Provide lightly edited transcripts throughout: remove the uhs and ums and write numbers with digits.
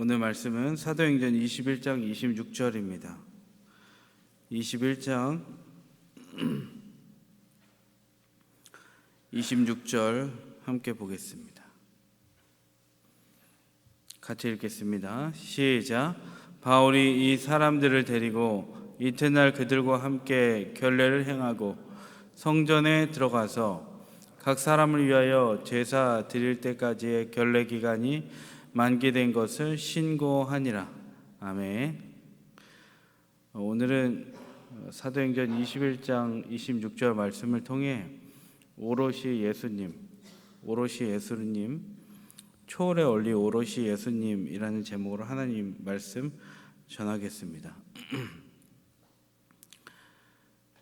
오늘 말씀은 사도행전 21장 26절입니다. 21장 26절 함께 보겠습니다. 같이 읽겠습니다. 시작. 바울이 이 사람들을 데리고 이튿날 그들과 함께 결례를 행하고 성전에 들어가서 각 사람을 위하여 제사 드릴 때까지의 결례 기간이 만기된 것을 신고하니라. 아멘. 오늘은 사도행전 21장 26절 말씀을 통해 오롯이 예수님, 초월의 원리 오롯이 예수님이라는 제목으로 하나님 말씀 전하겠습니다.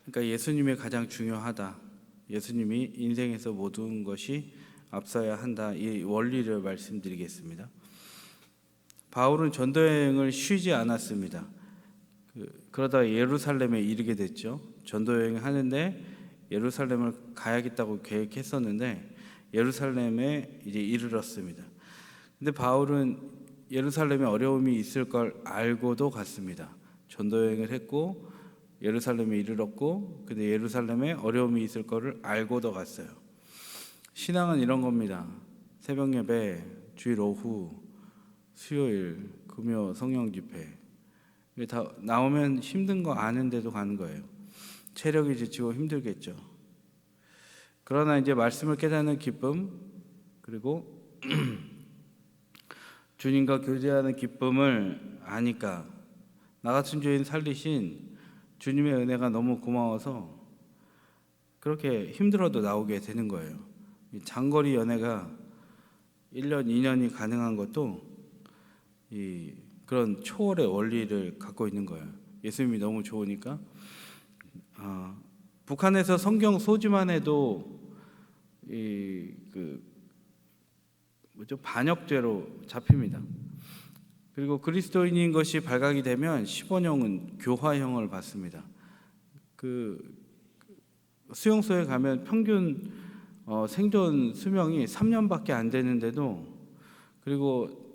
그러니까 예수님이 가장 중요하다. 예수님이 인생에서 모든 것이 앞서야 한다. 이 원리를 말씀드리겠습니다. 바울은 전도여행을 쉬지 않았습니다. 그러다가 예루살렘에 이르게 됐죠. 전도여행을 하는데 예루살렘을 가야겠다고 계획했었는데 예루살렘에 이제 이르렀습니다. 근데 바울은 예루살렘에 어려움이 있을 걸 알고도 갔습니다. 전도여행을 했고 예루살렘에 이르렀고 근데 예루살렘에 어려움이 있을 거를 알고도 갔어요. 신앙은 이런 겁니다. 새벽 예배, 주일 오후, 수요일, 금요 성령 집회 다 나오면 힘든 거 아는데도 가는 거예요. 체력이 지치고 힘들겠죠. 그러나 이제 말씀을 깨닫는 기쁨 그리고 주님과 교제하는 기쁨을 아니까 나 같은 죄인 살리신 주님의 은혜가 너무 고마워서 그렇게 힘들어도 나오게 되는 거예요. 장거리 연애가 1년, 2년이 가능한 것도 그런 초월의 원리를 갖고 있는 거예요. 예수님이 너무 좋으니까. 북한에서 성경 소지만 해도 반역죄로 잡힙니다. 그리고 그리스도인인 것이 발각이 되면 15년은 교화형을 받습니다. 수용소에 가면 평균 생존 수명이 3년밖에 안 되는데도 그리고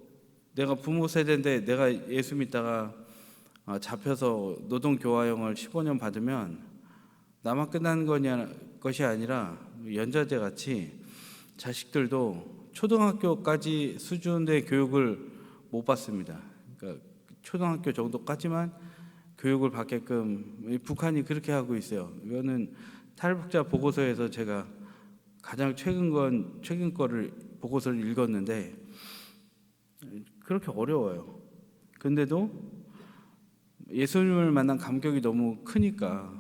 내가 부모 세대인데 내가 예수 믿다가 잡혀서 노동교화형을 15년 받으면 나만 끝나는 것이 아니라 연좌제 같이 자식들도 초등학교까지 수준의 교육을 못 받습니다. 그러니까 초등학교 정도까지만 교육을 받게끔 북한이 그렇게 하고 있어요. 이거는 탈북자 보고서에서 제가 가장 최근 거를 보고서를 읽었는데 그렇게 어려워요. 근데도 예수님을 만난 감격이 너무 크니까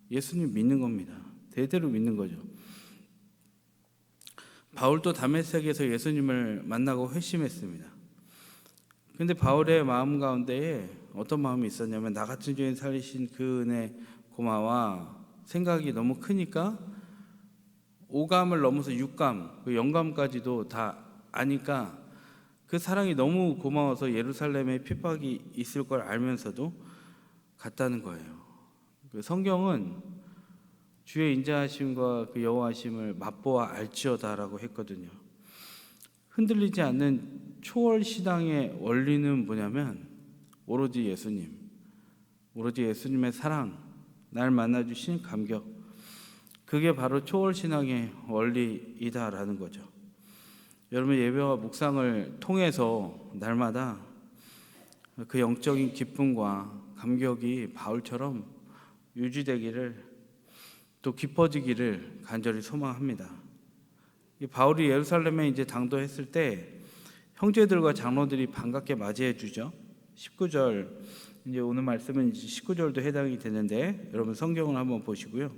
예수님 믿는 겁니다. 대대로 믿는 거죠. 바울도 다메섹에서 예수님을 만나고 회심했습니다. 근데 바울의 마음 가운데에 어떤 마음이 있었냐면 나 같은 죄인 살리신 그 은혜 고마워 생각이 너무 크니까 오감을 넘어서 육감, 영감까지도 다 아니까 그 사랑이 너무 고마워서 예루살렘에 핍박이 있을 걸 알면서도 갔다는 거예요. 성경은 주의 인자하심과 그 여호와하심을 맛보아 알지어다라고 했거든요. 흔들리지 않는 초월 신앙의 원리는 뭐냐면 오로지 예수님의 사랑, 날 만나주신 감격, 그게 바로 초월 신앙의 원리이다라는 거죠. 여러분 예배와 묵상을 통해서 날마다 그 영적인 기쁨과 감격이 바울처럼 유지되기를 또 깊어지기를 간절히 소망합니다. 바울이 예루살렘에 이제 당도했을 때 형제들과 장로들이 반갑게 맞이해 주죠. 19절 이제 오늘 말씀은 19절도 해당이 되는데 여러분 성경을 한번 보시고요.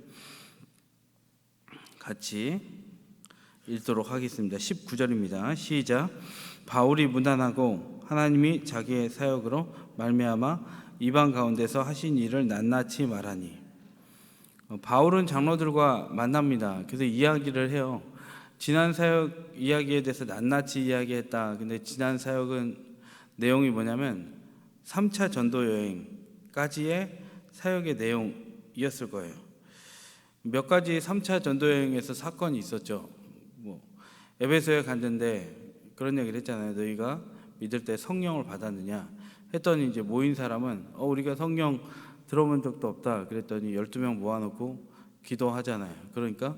같이 읽도록 하겠습니다. 19절입니다. 시작. 바울이 무난하고 하나님이 자기의 사역으로 말미암아 이방 가운데서 하신 일을 낱낱이 말하니 바울은 장로들과 만납니다. 그래서 이야기를 해요. 지난 사역 이야기에 대해서 낱낱이 이야기했다. 근데 지난 사역은 내용이 뭐냐면 3차 전도 여행까지의 사역의 내용이었을 거예요. 몇 가지 3차 전도 여행에서 사건이 있었죠. 에베소에 갔는데 그런 얘기를 했잖아요. 너희가 믿을 때 성령을 받았느냐 했더니 이제 모인 사람은 우리가 성령 들어본 적도 없다 그랬더니 12명 모아놓고 기도하잖아요. 그러니까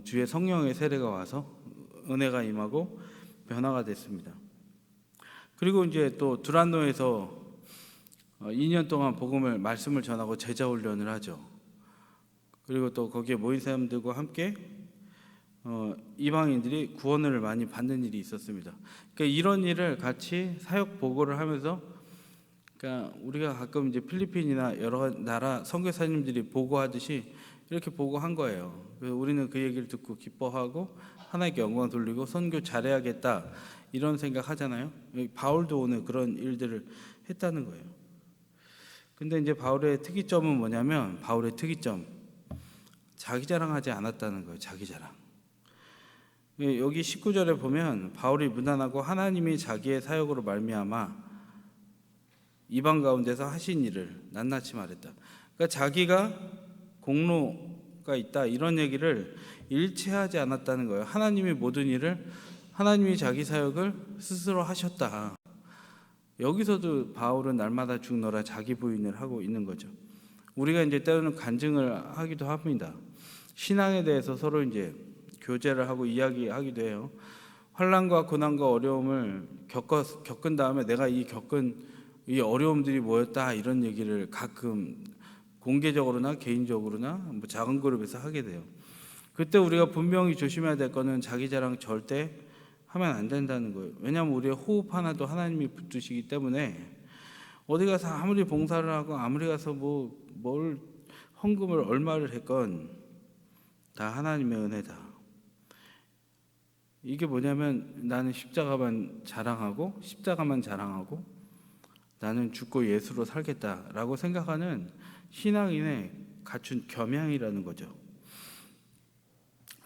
주의 성령의 세례가 와서 은혜가 임하고 변화가 됐습니다. 그리고 이제 또 두란노에서 2년 동안 말씀을 전하고 제자 훈련을 하죠. 그리고 또 거기에 모인 사람들과 함께 이방인들이 구원을 많이 받는 일이 있었습니다. 그러니까 이런 일을 같이 사역 보고를 하면서, 그러니까 우리가 가끔 이제 필리핀이나 여러 나라 선교사님들이 보고하듯이 이렇게 보고한 거예요. 그래서 우리는 그 얘기를 듣고 기뻐하고 하나님께 영광 돌리고 선교 잘해야겠다 이런 생각 하잖아요. 바울도 오늘 그런 일들을 했다는 거예요. 근데 이제 바울의 특이점은 뭐냐면, 바울의 특이점, 자기 자랑하지 않았다는 거예요. 자기 자랑. 여기 19절에 보면 바울이 문안하고 하나님이 자기의 사역으로 말미암아 이방 가운데서 하신 일을 낱낱이 말했다. 그러니까 자기가 공로가 있다 이런 얘기를 일체하지 않았다는 거예요. 하나님이 모든 일을, 하나님이 자기 사역을 스스로 하셨다. 여기서도 바울은 날마다 죽노라 자기 부인을 하고 있는 거죠. 우리가 이제 때로는 간증을 하기도 합니다. 신앙에 대해서 서로 이제 교제를 하고 이야기하기도 해요. 환난과 고난과 어려움을 겪은 다음에 내가 겪은 이 어려움들이 뭐였다 이런 얘기를 가끔 공개적으로나 개인적으로나 작은 그룹에서 하게 돼요. 그때 우리가 분명히 조심해야 될 거는 자기 자랑 절대 하면 안 된다는 거예요. 왜냐하면 우리의 호흡 하나도 하나님이 붙드시기 때문에 어디 가서 아무리 봉사를 하고 아무리 가서 뭘 헌금을 얼마를 했건 다 하나님의 은혜다. 이게 뭐냐면 나는 십자가만 자랑하고 나는 죽고 예수로 살겠다라고 생각하는 신앙인의 갖춘 겸양이라는 거죠.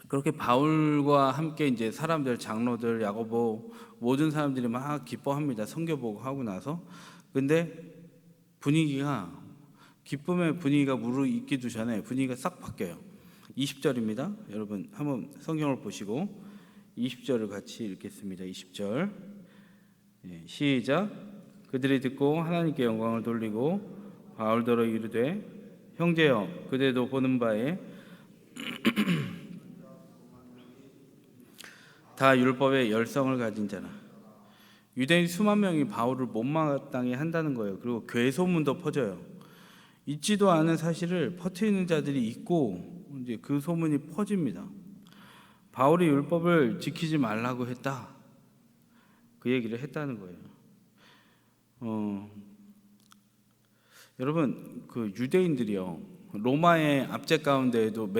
그렇게 바울과 함께 이제 사람들, 장로들, 야고보 모든 사람들이 막 기뻐합니다. 선교 보고 하고 나서. 근데 기쁨의 분위기가 무르익기도 전에 분위기가 싹 바뀌어요. 20절입니다. 여러분 한번 성경을 보시고 20절을 같이 읽겠습니다. 20절 시작. 그들이 듣고 하나님께 영광을 돌리고 바울더러 이르되 형제여 그대도 보는 바에 다 율법의 열성을 가진 자라. 유대인 수만 명이 바울을 못마땅히 한다는 거예요. 그리고 괴소문도 퍼져요. 있지도 않은 사실을 퍼뜨리는 자들이 있고 이제 그 소문이 퍼집니다. 바울이 율법을 지키지 말라고 했다. 그 얘기를 했다는 거예요. 여러분 그 유대인들이요 로마의 압제 가운데에도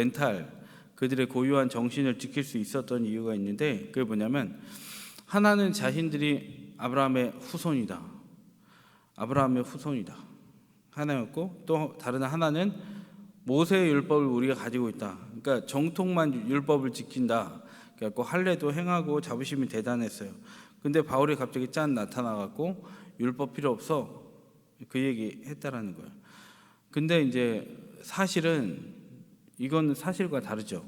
그들의 고유한 정신을 지킬 수 있었던 이유가 있는데 그게 뭐냐면 하나는 자신들이 아브라함의 후손이다 하나였고 또 다른 하나는 모세의 율법을 우리가 가지고 있다. 그러니까 정통만 율법을 지킨다. 그래갖고 할례도 행하고 자부심이 대단했어요. 근데 바울이 갑자기 나타나갖고 율법 필요 없어 그 얘기 했다라는 거예요. 근데 이제 사실은 이건 사실과 다르죠.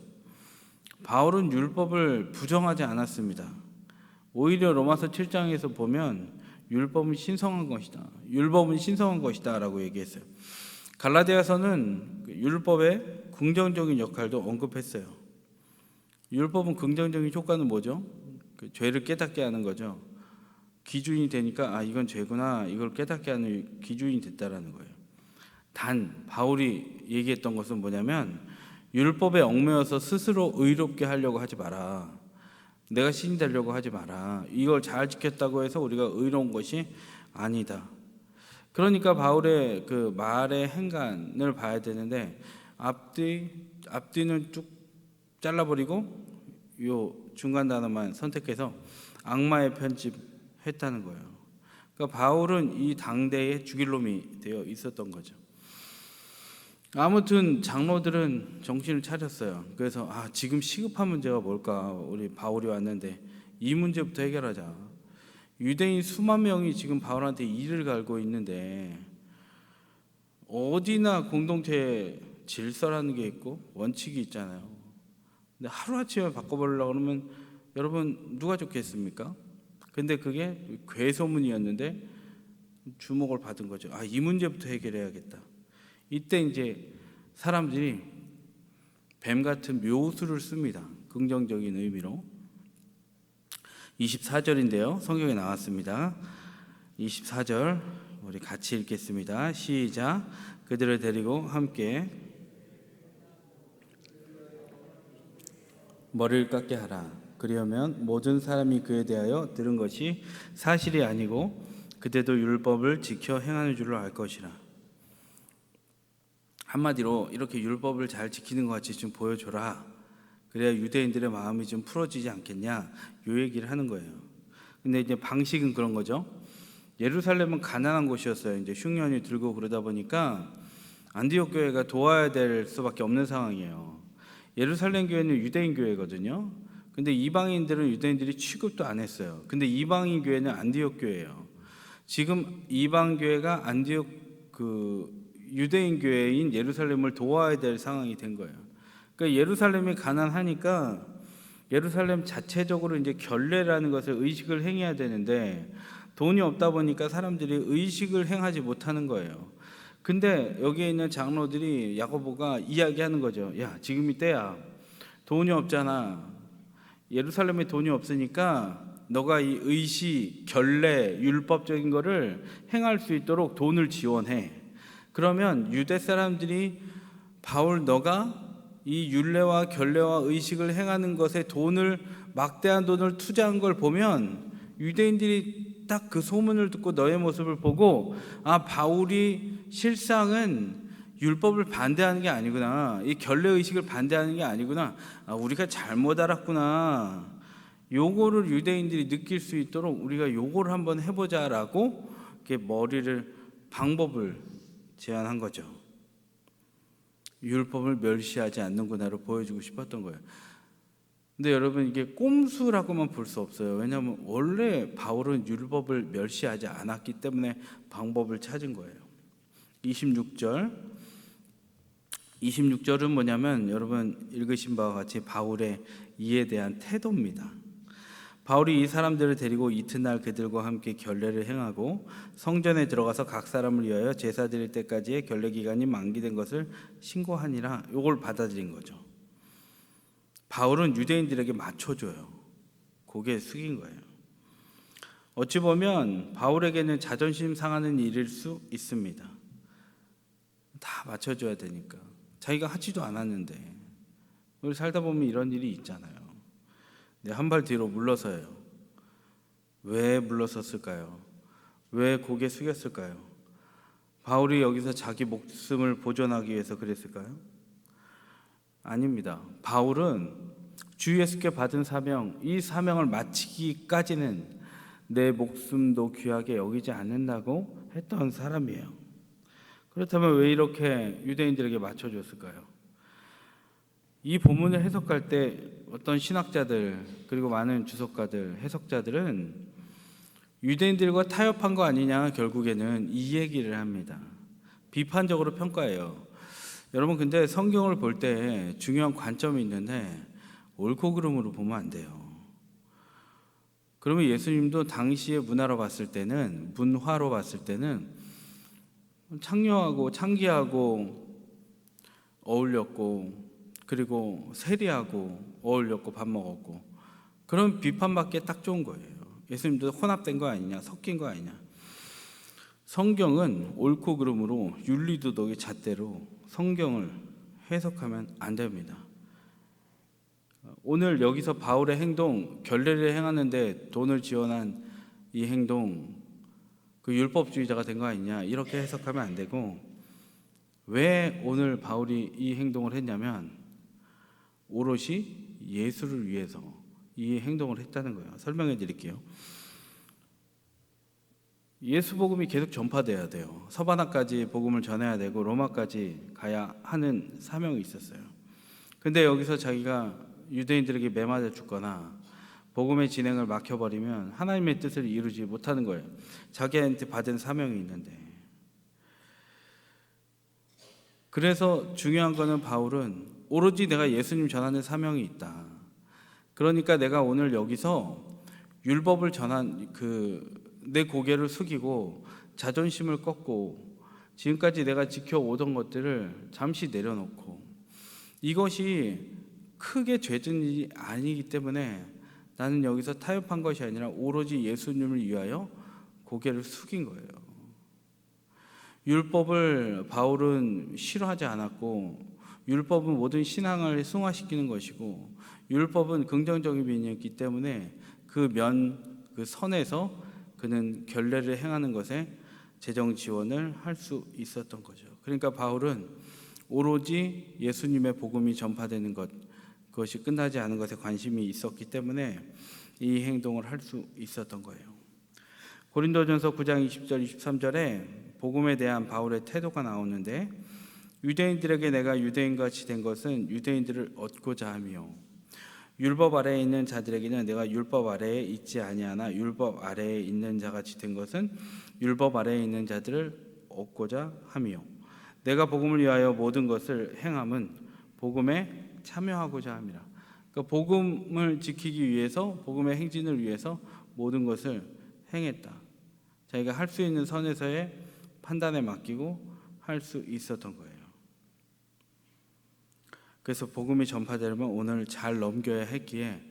바울은 율법을 부정하지 않았습니다. 오히려 로마서 7장에서 보면 율법은 신성한 것이다 라고 얘기했어요. 갈라디아서는 율법의 긍정적인 역할도 언급했어요. 율법은 긍정적인 효과는 뭐죠? 죄를 깨닫게 하는 거죠. 기준이 되니까 이건 죄구나 이걸 깨닫게 하는 기준이 됐다라는 거예요. 단 바울이 얘기했던 것은 뭐냐면 율법에 얽매여서 스스로 의롭게 하려고 하지 마라. 내가 신이 되려고 하지 마라. 이걸 잘 지켰다고 해서 우리가 의로운 것이 아니다. 그러니까 바울의 그 말의 행간을 봐야 되는데 앞뒤는 쭉 잘라버리고 요 중간 단어만 선택해서 악마의 편집했다는 거예요. 그러니까 바울은 이 당대의 죽일 놈이 되어 있었던 거죠. 아무튼 장로들은 정신을 차렸어요. 그래서 지금 시급한 문제가 뭘까? 우리 바울이 왔는데 이 문제부터 해결하자. 유대인 수만 명이 지금 바울한테 이를 갈고 있는데 어디나 공동체에 질서라는 게 있고 원칙이 있잖아요. 근데 하루아침에 바꿔보려고 그러면 여러분 누가 좋겠습니까? 근데 그게 괴소문이었는데 주목을 받은 거죠. 이 문제부터 해결해야겠다. 이때 이제 사람들이 뱀 같은 묘수를 씁니다. 긍정적인 의미로. 24절인데요. 성경에 나왔습니다. 24절 우리 같이 읽겠습니다. 시작. 그들을 데리고 함께 머리를 깎게 하라. 그리하면 모든 사람이 그에 대하여 들은 것이 사실이 아니고 그대도 율법을 지켜 행하는 줄로 알 것이라. 한마디로 이렇게 율법을 잘 지키는 것 같이 좀 보여줘라. 그래야 유대인들의 마음이 좀 풀어지지 않겠냐, 요 얘기를 하는 거예요. 근데 이제 방식은 그런 거죠. 예루살렘은 가난한 곳이었어요. 이제 흉년이 들고 그러다 보니까 안디옥 교회가 도와야 될 수밖에 없는 상황이에요. 예루살렘 교회는 유대인 교회거든요. 근데 이방인들은 유대인들이 취급도 안 했어요. 근데 이방인 교회는 안디옥 교회예요. 지금 이방 교회가 안디옥 유대인 교회인 예루살렘을 도와야 될 상황이 된 거예요. 그러니까 예루살렘이 가난하니까 예루살렘 자체적으로 이제 결례라는 것을 의식을 행해야 되는데 돈이 없다 보니까 사람들이 의식을 행하지 못하는 거예요. 근데 여기에 있는 장로들이 야고보가 이야기하는 거죠. 야, 지금이 때야. 돈이 없잖아. 예루살렘에 돈이 없으니까 너가 이 의식, 결례, 율법적인 거를 행할 수 있도록 돈을 지원해. 그러면 유대 사람들이 바울 너가 이 율례와 결례와 의식을 행하는 것에 막대한 돈을 투자한 걸 보면 유대인들이 딱 그 소문을 듣고 너의 모습을 보고 바울이 실상은 율법을 반대하는 게 아니구나, 이 결례 의식을 반대하는 게 아니구나, 우리가 잘못 알았구나, 요거를 유대인들이 느낄 수 있도록 우리가 요거를 한번 해보자라고 이렇게 방법을 제안한 거죠. 율법을 멸시하지 않는구나를 보여주고 싶었던 거예요. 근데 여러분, 이게 꼼수라고만 볼 수 없어요. 왜냐하면 원래 바울은 율법을 멸시하지 않았기 때문에 방법을 찾은 거예요. 26절은 뭐냐면 여러분 읽으신 바와 같이 바울의 이에 대한 태도입니다. 바울이 이 사람들을 데리고 이튿날 그들과 함께 결례를 행하고 성전에 들어가서 각 사람을 위하여 제사 드릴 때까지의 결례 기간이 만기된 것을 신고하니라. 이걸 받아들인 거죠. 바울은 유대인들에게 맞춰줘요. 고개 숙인 거예요. 어찌 보면 바울에게는 자존심 상하는 일일 수 있습니다. 다 맞춰줘야 되니까. 자기가 하지도 않았는데. 우리 살다 보면 이런 일이 있잖아요. 한 발 뒤로 물러서요. 왜 물러섰을까요? 왜 고개 숙였을까요? 바울이 여기서 자기 목숨을 보존하기 위해서 그랬을까요? 아닙니다. 바울은 주 예수께 받은 사명, 이 사명을 마치기까지는 내 목숨도 귀하게 여기지 않는다고 했던 사람이에요. 그렇다면 왜 이렇게 유대인들에게 맞춰줬을까요? 이 본문을 해석할 때 어떤 신학자들 그리고 많은 주석가들, 해석자들은 유대인들과 타협한 거 아니냐, 결국에는 이 얘기를 합니다. 비판적으로 평가해요. 여러분, 근데 성경을 볼 때 중요한 관점이 있는데 옳고 그름으로 보면 안 돼요. 그러면 예수님도 당시의 문화로 봤을 때는, 문화로 봤을 때는 창녀하고 창기하고 어울렸고, 그리고 세리하고 어울렸고 밥 먹었고, 그런 비판받기에 딱 좋은 거예요. 예수님도 혼합된 거 아니냐, 섞인 거 아니냐. 성경은 옳고 그름으로 윤리도덕의 잣대로 성경을 해석하면 안 됩니다. 오늘 여기서 바울의 행동, 결례를 행하는데 돈을 지원한 이 행동, 그 율법주의자가 된 거 아니냐, 이렇게 해석하면 안 되고, 왜 오늘 바울이 이 행동을 했냐면 오롯이 예수를 위해서 이 행동을 했다는 거예요. 설명해 드릴게요. 예수 복음이 계속 전파돼야 돼요. 서바나까지 복음을 전해야 되고 로마까지 가야 하는 사명이 있었어요. 근데 여기서 자기가 유대인들에게 매맞아 죽거나 복음의 진행을 막혀버리면 하나님의 뜻을 이루지 못하는 거예요. 자기한테 받은 사명이 있는데. 그래서 중요한 거는 바울은 오로지 내가 예수님 전하는 사명이 있다. 그러니까 내가 오늘 여기서 율법을 전한 내 고개를 숙이고 자존심을 꺾고 지금까지 내가 지켜오던 것들을 잠시 내려놓고, 이것이 크게 죄진 일이 아니기 때문에 나는 여기서 타협한 것이 아니라 오로지 예수님을 위하여 고개를 숙인 거예요. 율법을 바울은 싫어하지 않았고, 율법은 모든 신앙을 승화시키는 것이고, 율법은 긍정적인 면이었기 때문에 그 선에서 그는 결례를 행하는 것에 재정 지원을 할 수 있었던 거죠. 그러니까 바울은 오로지 예수님의 복음이 전파되는 것, 그것이 끝나지 않은 것에 관심이 있었기 때문에 이 행동을 할 수 있었던 거예요. 고린도전서 9장 20절 23절에 복음에 대한 바울의 태도가 나오는데, 유대인들에게 내가 유대인같이 된 것은 유대인들을 얻고자 하며, 율법 아래에 있는 자들에게는 내가 율법 아래에 있지 아니하나 율법 아래에 있는 자같이 된 것은 율법 아래에 있는 자들을 얻고자 하며, 내가 복음을 위하여 모든 것을 행함은 복음에 참여하고자 함이라. 그러니까 복음을 지키기 위해서, 복음의 행진을 위해서 모든 것을 행했다. 자기가 할 수 있는 선에서의 판단에 맡기고 할 수 있었던 거예요. 그래서 복음이 전파되려면 오늘 잘 넘겨야 했기에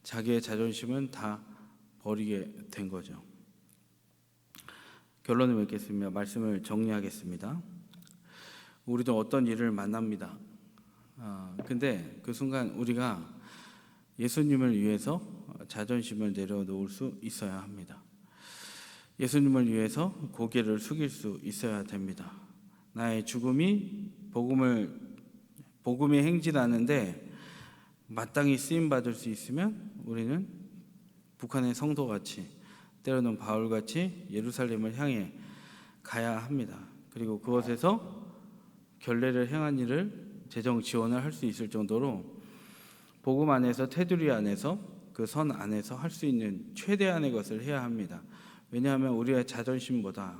자기의 자존심은 다 버리게 된 거죠. 결론을 맺겠습니다. 말씀을 정리하겠습니다. 우리도 어떤 일을 만납니다. 근데 그 순간 우리가 예수님을 위해서 자존심을 내려놓을 수 있어야 합니다. 예수님을 위해서 고개를 숙일 수 있어야 됩니다. 나의 죽음이 복음이 행진하는데 마땅히 쓰임 받을 수 있으면 우리는 북한의 성도같이, 때로는 바울같이 예루살렘을 향해 가야 합니다. 그리고 그곳에서 결례를 행한 일을 재정 지원을 할 수 있을 정도로 복음 안에서, 테두리 안에서, 그 선 안에서 할 수 있는 최대한의 것을 해야 합니다. 왜냐하면 우리의 자존심보다,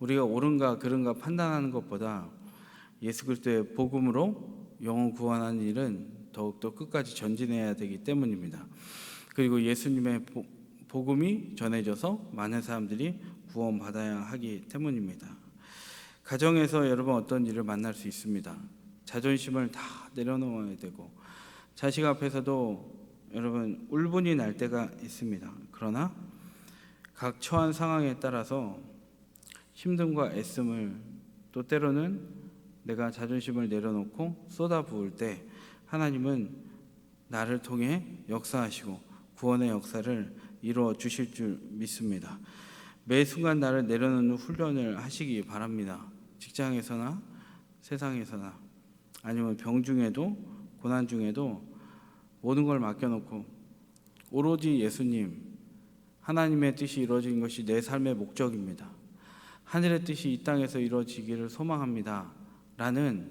우리가 옳은가 그른가 판단하는 것보다 예수 그리스도의 복음으로 영혼 구원하는 일은 더욱더 끝까지 전진해야 되기 때문입니다. 그리고 예수님의 복음이 전해져서 많은 사람들이 구원받아야 하기 때문입니다. 가정에서 여러분 어떤 일을 만날 수 있습니다. 자존심을 다 내려놓아야 되고, 자식 앞에서도 여러분 울분이 날 때가 있습니다. 그러나 각 처한 상황에 따라서 힘듦과 애씀을, 또 때로는 내가 자존심을 내려놓고 쏟아부을 때 하나님은 나를 통해 역사하시고 구원의 역사를 이루어 주실 줄 믿습니다. 매 순간 나를 내려놓는 훈련을 하시기 바랍니다. 직장에서나 세상에서나, 아니면 병 중에도 고난 중에도 모든 걸 맡겨놓고 오로지 예수님, 하나님의 뜻이 이루어진 것이 내 삶의 목적입니다. 하늘의 뜻이 이 땅에서 이루어지기를 소망합니다 라는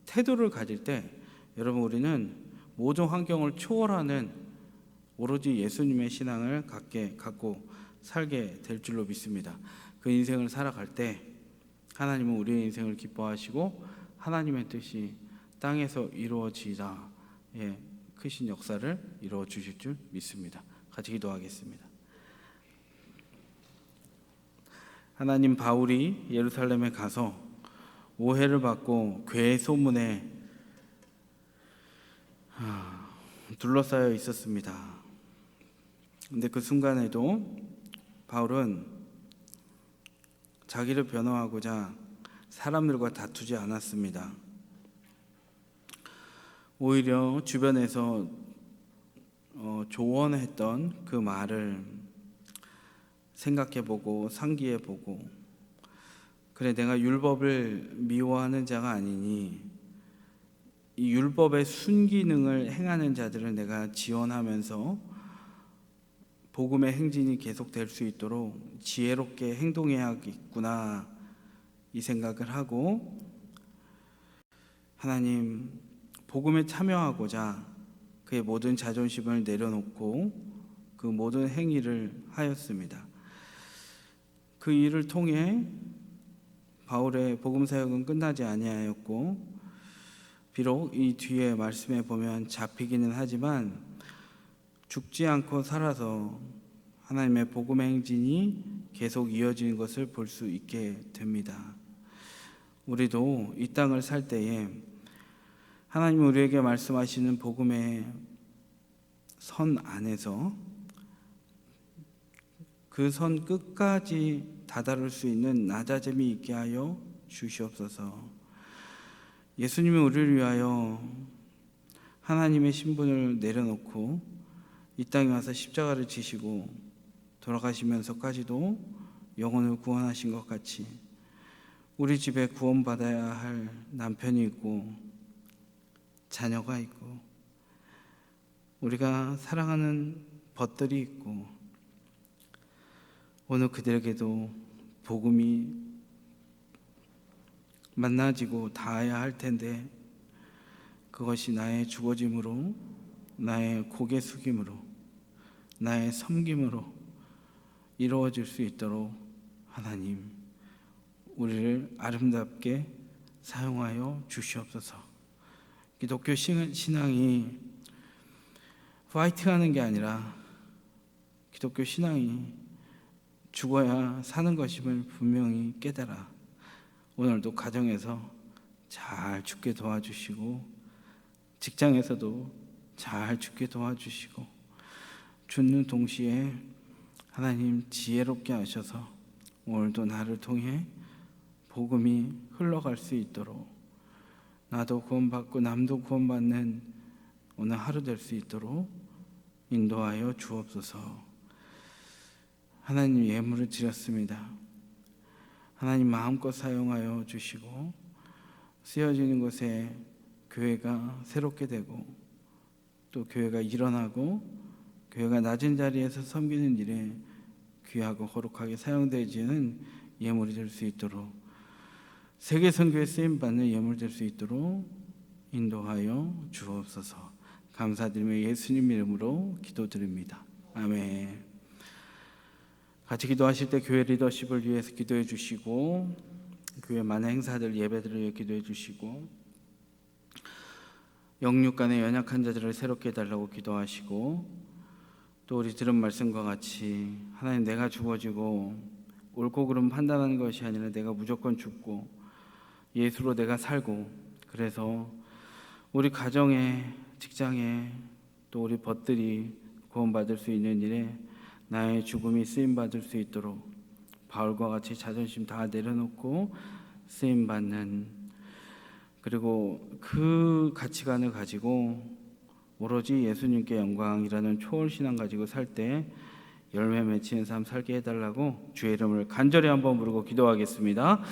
태도를 가질 때 여러분 우리는 모든 환경을 초월하는 오로지 예수님의 신앙을 갖고 살게 될 줄로 믿습니다. 그 인생을 살아갈 때 하나님은 우리의 인생을 기뻐하시고 하나님의 뜻이 땅에서 이루어지다 크신 역사를 이루어 주실 줄 믿습니다. 같이 기도하겠습니다. 하나님, 바울이 예루살렘에 가서 오해를 받고 괴 소문에 둘러싸여 있었습니다. 근데 그 순간에도 바울은 자기를 변호하고자 사람들과 다투지 않았습니다. 오히려 주변에서 조언했던 그 말을 생각해보고 상기해보고, 그래 내가 율법을 미워하는 자가 아니니 이 율법의 순기능을 행하는 자들을 내가 지원하면서 복음의 행진이 계속될 수 있도록 지혜롭게 행동해야겠구나, 이 생각을 하고 하나님 복음에 참여하고자 그의 모든 자존심을 내려놓고 그 모든 행위를 하였습니다. 그 일을 통해 바울의 복음 사역은 끝나지 아니하였고, 비록 이 뒤에 말씀에 보면 잡히기는 하지만 죽지 않고 살아서 하나님의 복음의 행진이 계속 이어지는 것을 볼 수 있게 됩니다. 우리도 이 땅을 살 때에 하나님이 우리에게 말씀하시는 복음의 선 안에서 그 선 끝까지 다다를 수 있는 낮아짐이 있게 하여 주시옵소서. 예수님이 우리를 위하여 하나님의 신분을 내려놓고 이 땅에 와서 십자가를 지시고 돌아가시면서까지도 영혼을 구원하신 것 같이 우리 집에 구원받아야 할 남편이 있고 자녀가 있고 우리가 사랑하는 벗들이 있고 오늘 그들에게도 복음이 만나지고 닿아야 할 텐데 그것이 나의 주어짐으로 나의 고개 숙임으로 나의 섬김으로 이루어질 수 있도록 하나님 우리를 아름답게 사용하여 주시옵소서. 기독교 신앙이 파이팅하는 게 아니라 기독교 신앙이 죽어야 사는 것임을 분명히 깨달아 오늘도 가정에서 잘 죽게 도와주시고 직장에서도 잘 죽게 도와주시고 죽는 동시에 하나님 지혜롭게 하셔서 오늘도 나를 통해 복음이 흘러갈 수 있도록 나도 구원받고 남도 구원받는 오늘 하루 될 수 있도록 인도하여 주옵소서. 하나님 예물을 드렸습니다. 하나님 마음껏 사용하여 주시고 쓰여지는 곳에 교회가 새롭게 되고 또 교회가 일어나고 교회가 낮은 자리에서 섬기는 일에 귀하고 거룩하게 사용되지는 예물이 될 수 있도록 세계 선교에 쓰임 받는 예물 될 수 있도록 인도하여 주옵소서. 감사드리며 예수님 이름으로 기도드립니다. 아멘. 같이 기도하실 때 교회 리더십을 위해서 기도해 주시고 교회 많은 행사들 예배들을 위해 기도해 주시고 영육 간의 연약한 자들을 새롭게 해달라고 기도하시고 또 우리 들은 말씀과 같이 하나님 내가 죽어지고 옳고 그름 판단하는 것이 아니라 내가 무조건 죽고 예수로 내가 살고 그래서 우리 가정에 직장에 또 우리 벗들이 구원받을 수 있는 일에 나의 죽음이 쓰임받을 수 있도록 바울과 같이 자존심 다 내려놓고 쓰임받는 그리고 그 가치관을 가지고 오로지 예수님께 영광이라는 초월신앙 가지고 살 때 열매 맺히는 삶 살게 해달라고 주의 이름을 간절히 한번 부르고 기도하겠습니다.